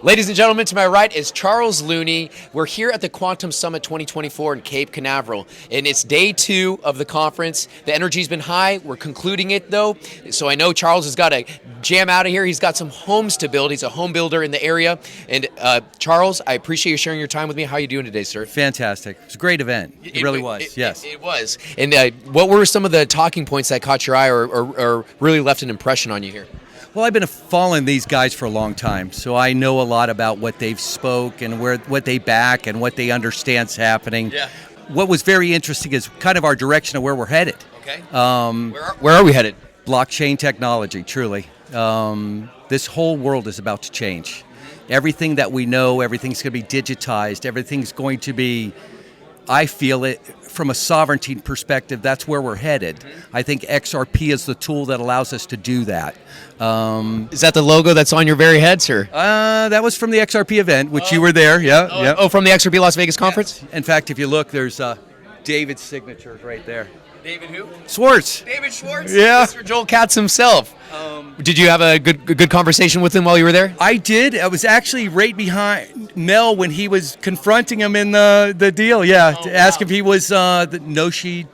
Ladies and gentlemen, to my right is Charles Looney. We're here at the Quantum Summit 2024 in Cape Canaveral, and it's day 2 of the conference. The energy's been high. We're concluding it, though, so I know Charles has got to jam out of here. He's got some homes to build. He's a home builder in the area. And Charles, I appreciate you sharing your time with me. How are you doing today, sir? Fantastic. It was a great event. It really was, yes. It was. And what were some of the talking points that caught your eye or really left an impression on you here? Well, I've been following these guys for a long time, so I know a lot about what they've spoke and what they back and what they understand's happening. Yeah. What was very interesting is kind of our direction of where we're headed. Okay. Where are we headed? Blockchain technology, truly. This whole world is about to change. Everything that we know, everything's going to be digitized. Everything's going to be, I feel it, from a sovereignty perspective, that's where we're headed. Mm-hmm. I think XRP is the tool that allows us to do that. Is that the logo that's on your very head, sir? That was from the XRP event, which you were there. Yeah. Oh, from the XRP Las Vegas conference? Yes. In fact, if you look, there's David's signature right there. David who? Schwartz. David Schwartz? Yeah. Mr. Joel Katz himself. Did you have a good conversation with him while you were there? I did. I was actually right behind Mel when he was confronting him in the deal, to ask if he was the Satoshi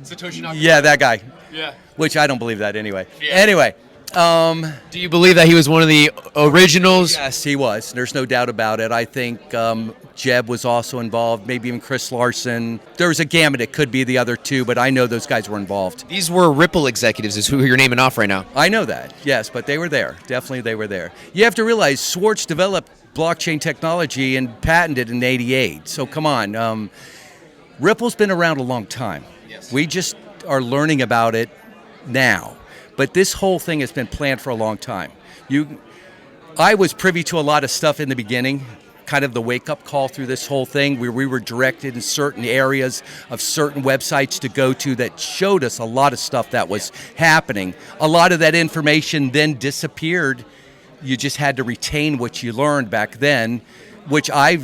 Nakamoto. Yeah, that guy. Yeah. Which I don't believe that anyway. Yeah. Anyway. Do you believe that he was one of the originals? Yes, he was. There's no doubt about it. I think Jeb was also involved, maybe even Chris Larson. There was a gamut. It could be the other two, but I know those guys were involved. These were Ripple executives, is who you're naming off right now. I know that, yes, but they were there. Definitely they were there. You have to realize Schwartz developed blockchain technology and patented in '88. So come on. Ripple's been around a long time. Yes. We just are learning about it now. But this whole thing has been planned for a long time. I was privy to a lot of stuff in the beginning, kind of the wake-up call through this whole thing, where we were directed in certain areas of certain websites to go to that showed us a lot of stuff that was happening. A lot of that information then disappeared. You just had to retain what you learned back then, which I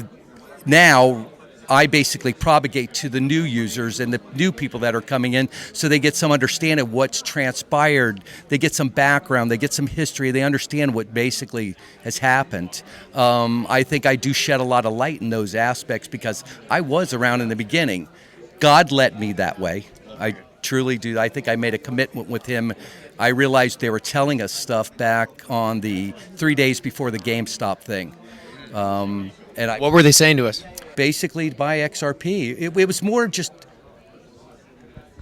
basically propagate to the new users and the new people that are coming in so they get some understanding of what's transpired. They get some background, they get some history, they understand what basically has happened. I think I do shed a lot of light in those aspects because I was around in the beginning. God led me that way. I truly do. I think I made a commitment with him. I realized they were telling us stuff back on the 3 days before the GameStop thing. What were they saying to us? Basically, buy XRP. It was more just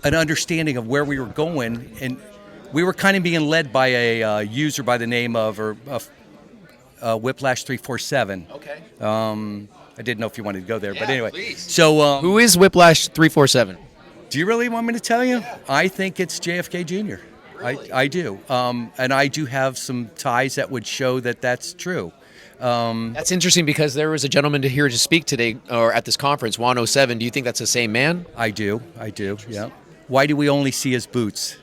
an understanding of where we were going, and we were kind of being led by a user by the name of Whiplash 347. Okay. I didn't know if you wanted to go there, but anyway. Please. So, who is Whiplash 347? Do you really want me to tell you? Yeah. I think it's JFK Jr. Really? I do, and I do have some ties that would show that that's true. That's interesting because there was a gentleman here to speak today or at this conference, 107. Do you think that's the same man? I do, yeah. Why do we only see his boots?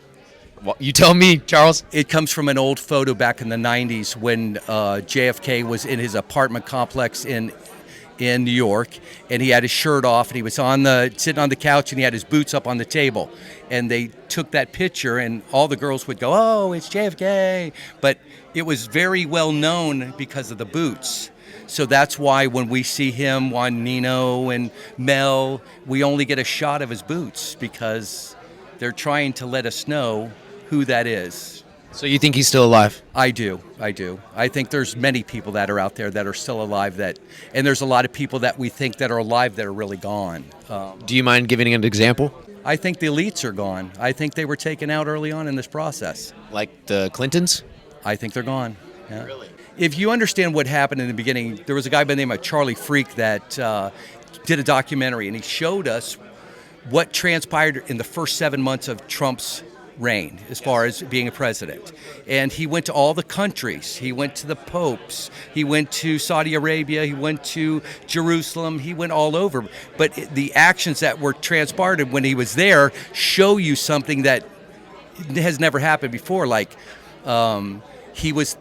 Well, you tell me, Charles. It comes from an old photo back in the 90s when JFK was in his apartment complex in New York, and he had his shirt off, and he was sitting on the couch, and he had his boots up on the table. And they took that picture, and all the girls would go, "Oh, it's JFK!" But it was very well known because of the boots. So that's why when we see him on Nino and Mel, we only get a shot of his boots because they're trying to let us know who that is. So you think he's still alive? I do. I think there's many people that are out there that are still alive and there's a lot of people that we think that are alive that are really gone. Do you mind giving an example? I think the elites are gone. I think they were taken out early on in this process. Like the Clintons? I think they're gone. Yeah. Really? If you understand what happened in the beginning, there was a guy by the name of Charlie Freak that did a documentary, and he showed us what transpired in the first 7 months of Trump's reign as far as being a president. And he went to all the countries. He went to the popes. He went to Saudi Arabia. He went to Jerusalem. He went all over. But the actions that were transpired when he was there show you something that has never happened before. Like he was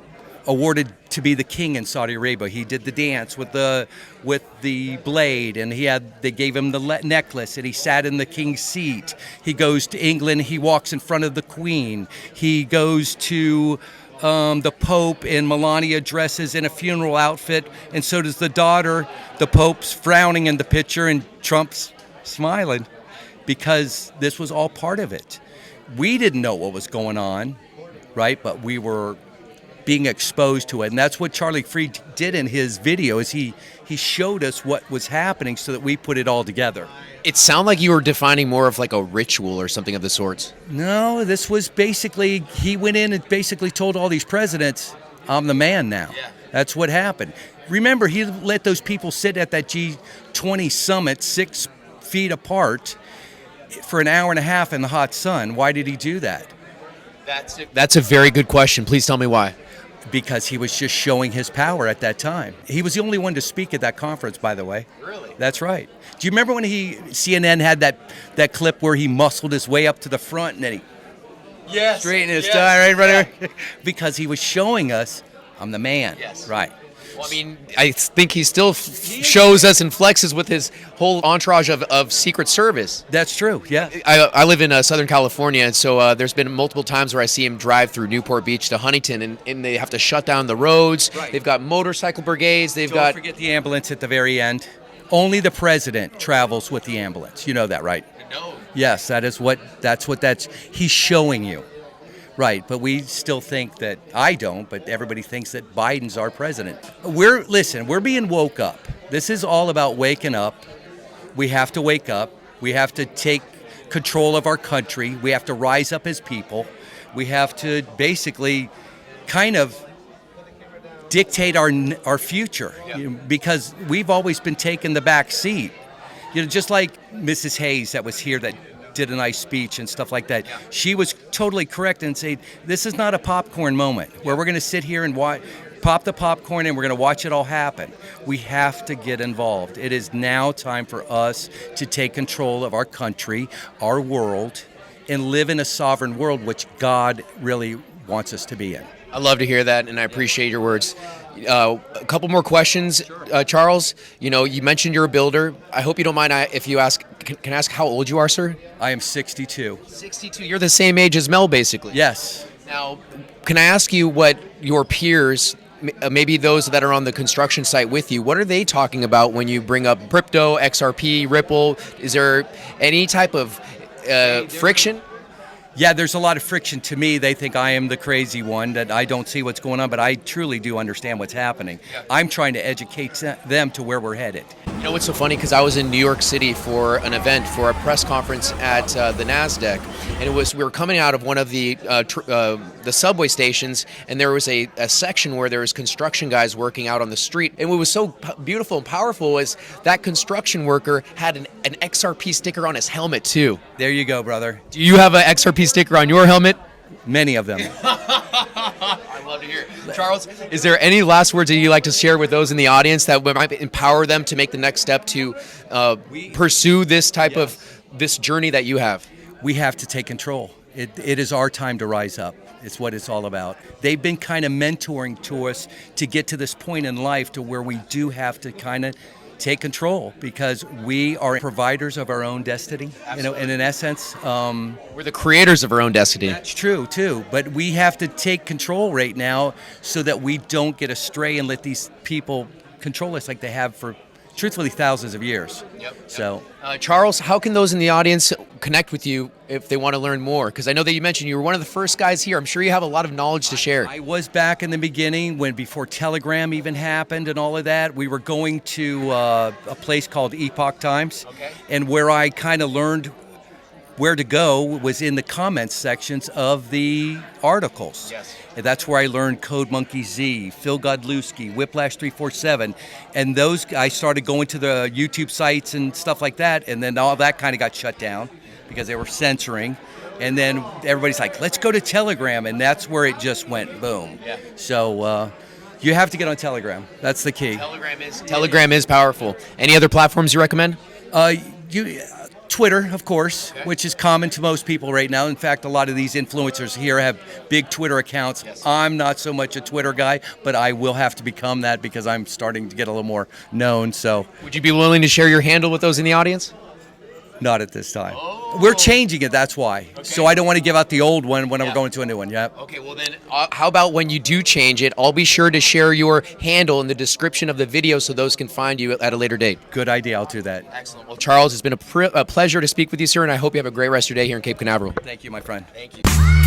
awarded to be the king in Saudi Arabia. He did the dance with the blade, and they gave him the necklace, and he sat in the king's seat. He goes to England. He walks in front of the queen. He goes to the Pope in Melania dresses in a funeral outfit, and so does the daughter. The Pope's frowning in the picture, and Trump's smiling, because this was all part of it. We didn't know what was going on, right? But we were being exposed to it, and that's what Charlie Fried did in his video. Is he showed us what was happening so that we put it all together. It sounded like you were defining more of like a ritual or something of the sorts. No, this was basically, he went in and basically told all these presidents, I'm the man now. Yeah. That's what happened. Remember, he let those people sit at that G20 summit 6 feet apart for an hour and a half in the hot sun. Why did he do that? That's a very good question. Please tell me why. Because he was just showing his power at that time. He was the only one to speak at that conference, by the way. Really? That's right. Do you remember when CNN had that clip where he muscled his way up to the front and then he straightened his tie, right? Yeah. Because he was showing us, I'm the man. Yes. Right. Well, I mean, I think he still shows us and flexes with his whole entourage of Secret Service. That's true, yeah. I live in Southern California, and so there's been multiple times where I see him drive through Newport Beach to Huntington, and they have to shut down the roads. Right. They've got motorcycle brigades. Don't forget the ambulance at the very end. Only the president travels with the ambulance. You know that, right? No. Yes, he's showing you. Right, but we still think that, I don't, but everybody thinks that Biden's our president. We're being woke up. This is all about waking up. We have to wake up. We have to take control of our country. We have to rise up as people. We have to basically kind of dictate our future, because we've always been taking the back seat. Just like Mrs. Hayes that was here that did a nice speech and stuff like that. Yeah. She was totally correct and said, this is not a popcorn moment where we're going to sit here and pop the popcorn and we're going to watch it all happen. We have to get involved. It is now time for us to take control of our country, our world, and live in a sovereign world, which God really wants us to be in. I love to hear that, and I appreciate your words. A couple more questions, Charles. You mentioned you're a builder. I hope you don't mind if you ask. Can I ask how old you are, sir? I am 62. 62. You're the same age as Mel, basically. Yes. Now, can I ask you what your peers, maybe those that are on the construction site with you, what are they talking about when you bring up crypto, XRP, Ripple? Is there any type of friction? Yeah, there's a lot of friction. To me, they think I am the crazy one, that I don't see what's going on, but I truly do understand what's happening. Yeah. I'm trying to educate them to where we're headed. You know what's so funny? Because I was in New York City for an event, for a press conference at the NASDAQ, and we were coming out of one of the subway stations, and there was a section where there was construction guys working out on the street, and what was so beautiful and powerful was that construction worker had an XRP sticker on his helmet too. There you go, brother. Do you have an XRP sticker on your helmet? Many of them. I love to hear it. Charles, is there any last words that you'd like to share with those in the audience that might empower them to make the next step to pursue this type of this journey that you have? We have to take control. It is our time to rise up. It's what it's all about. They've been kind of mentoring to us to get to this point in life to where we do have to kind of take control, because we are providers of our own destiny. And in essence, we're the creators of our own destiny. That's true too, but we have to take control right now so that we don't get astray and let these people control us like they have for, truthfully, thousands of years. Yep. So, Charles, how can those in the audience connect with you if they want to learn more? Because I know that you mentioned you were one of the first guys here. I'm sure you have a lot of knowledge to share. I was back in the beginning before Telegram even happened and all of that. We were going to a place called Epoch Times, and where I kind of learned where to go was in the comments sections of the articles. Yes. And that's where I learned Code Monkey Z, Phil Godlewski, Whiplash 347, and those I started going to the YouTube sites and stuff like that, and then all that kind of got shut down because they were censoring. And then everybody's like, let's go to Telegram, and that's where it just went boom. Yeah. So you have to get on Telegram. That's the key. Telegram is powerful. Any other platforms you recommend? Twitter, of course, which is common to most people right now. In fact, a lot of these influencers here have big Twitter accounts. Yes. I'm not so much a Twitter guy, but I will have to become that because I'm starting to get a little more known. So, would you be willing to share your handle with those in the audience? Not at this time. We're changing it, that's why. So I don't want to give out the old one when we're going to a new one. Yep. Okay, well then, how about when you do change it, I'll be sure to share your handle in the description of the video so those can find you at a later date. Good idea. I'll do that. Excellent. Well, Charles, it's been a pleasure to speak with you, sir, and I hope you have a great rest of your day here in Cape Canaveral. Thank you, my friend. Thank you.